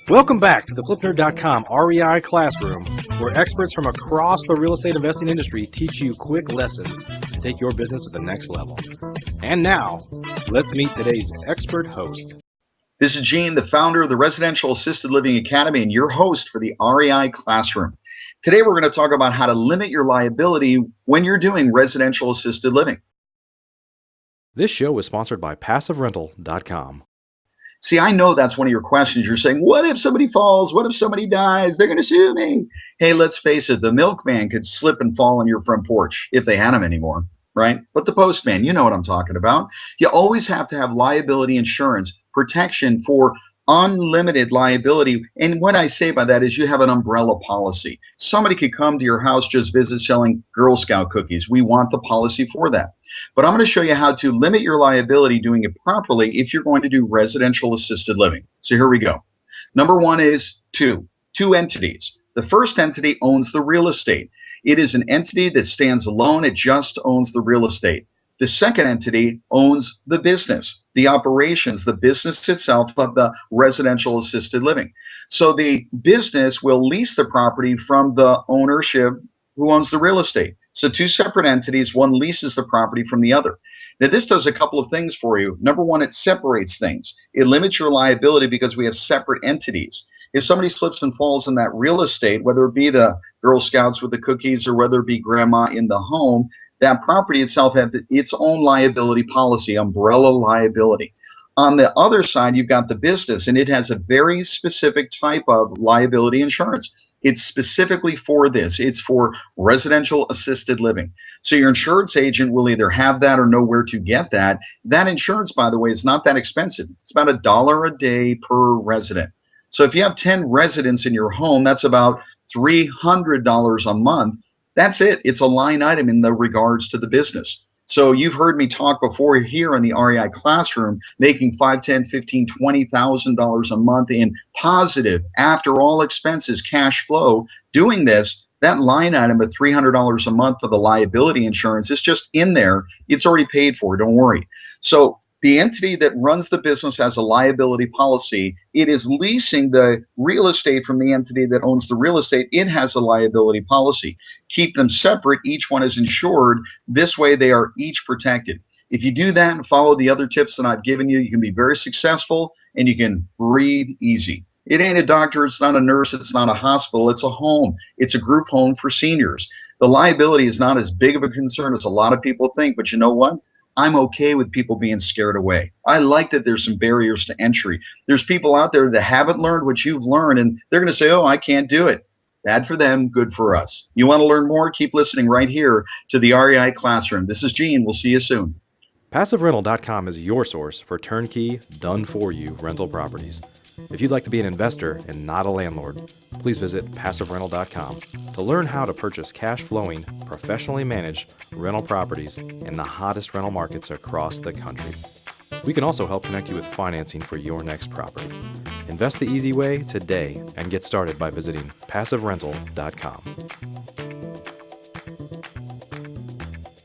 Welcome back to the FlipNerd.com REI Classroom, where experts from across the real estate investing industry teach you quick lessons to take your business to the next level. And now, let's meet today's expert host. This is Gene, the founder of the Residential Assisted Living Academy and your host for the REI Classroom. Today we're going to talk about how to limit your liability when you're doing residential assisted living. This show is sponsored by PassiveRental.com. See, I know that's one of your questions. You're saying, what if somebody falls? What if somebody dies? They're going to sue me. Hey, let's face it, the milkman could slip and fall on your front porch if they had him anymore, right? But the postman, you know what I'm talking about. You always have to have liability insurance protection for unlimited liability. And what I say by that is you have an umbrella policy. Somebody could come to your house, just visit, selling Girl Scout cookies. We want the policy for that. But I'm going to show you how to limit your liability doing it properly if you're going to do residential assisted living. So here we go. Number one is two entities. The first entity owns the real estate. It is an entity that stands alone. It just owns the real estate. The second entity owns the business, the operations, the business itself of the residential assisted living. So the business will lease the property from the ownership who owns the real estate. So two separate entities, one leases the property from the other. Now this does a couple of things for you. Number one, it separates things. It limits your liability because we have separate entities. If somebody slips and falls in that real estate, whether it be the Girl Scouts with the cookies or whether it be grandma in the home, that property itself has its own liability policy, umbrella liability. On the other side, you've got the business, and it has a very specific type of liability insurance. It's specifically for this. It's for residential assisted living. So your insurance agent will either have that or know where to get that. That insurance, by the way, is not that expensive. It's about $1 a day per resident. So if you have 10 residents in your home, that's about $300 a month. That's it. It's a line item in the regards to the business. So you've heard me talk before here in the REI Classroom, making $5,000, $10,000, $15,000, $20,000 a month in positive, after all expenses, cash flow. Doing this, that line item of $300 a month for the liability insurance is just in there. It's already paid for. Don't worry. So the entity that runs the business has a liability policy. It is leasing the real estate from the entity that owns the real estate. It has a liability policy. Keep them separate. Each one is insured. This way they are each protected. If you do that and follow the other tips that I've given you, you can be very successful and you can breathe easy. It ain't a doctor. It's not a nurse. It's not a hospital. It's a home. It's a group home for seniors. The liability is not as big of a concern as a lot of people think, but you know what? I'm okay with people being scared away. I like that there's some barriers to entry. There's people out there that haven't learned what you've learned, and they're going to say, oh, I can't do it. Bad for them, good for us. You want to learn more? Keep listening right here to the REI Classroom. This is Gene. We'll see you soon. PassiveRental.com is your source for turnkey, done-for-you rental properties. If you'd like to be an investor and not a landlord, please visit PassiveRental.com to learn how to purchase cash-flowing, professionally managed rental properties in the hottest rental markets across the country. We can also help connect you with financing for your next property. Invest the easy way today and get started by visiting PassiveRental.com.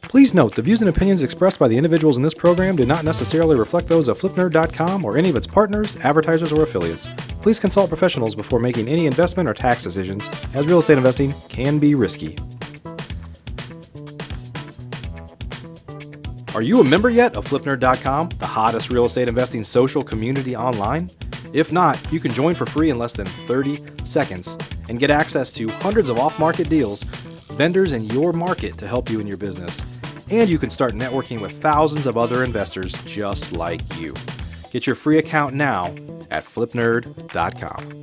Please note, the views and opinions expressed by the individuals in this program do not necessarily reflect those of FlipNerd.com or any of its partners, advertisers, or affiliates. Please consult professionals before making any investment or tax decisions, as real estate investing can be risky. Are you a member yet of FlipNerd.com, the hottest real estate investing social community online? If not, you can join for free in less than 30 seconds and get access to hundreds of off-market deals, vendors in your market to help you in your business. And you can start networking with thousands of other investors just like you. Get your free account now at FlipNerd.com.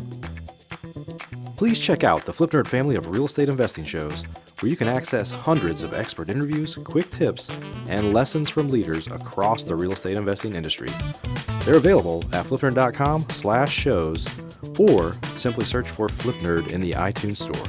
Please check out the FlipNerd family of real estate investing shows, where you can access hundreds of expert interviews, quick tips, and lessons from leaders across the real estate investing industry. They're available at FlipNerd.com/shows, or simply search for FlipNerd in the iTunes Store.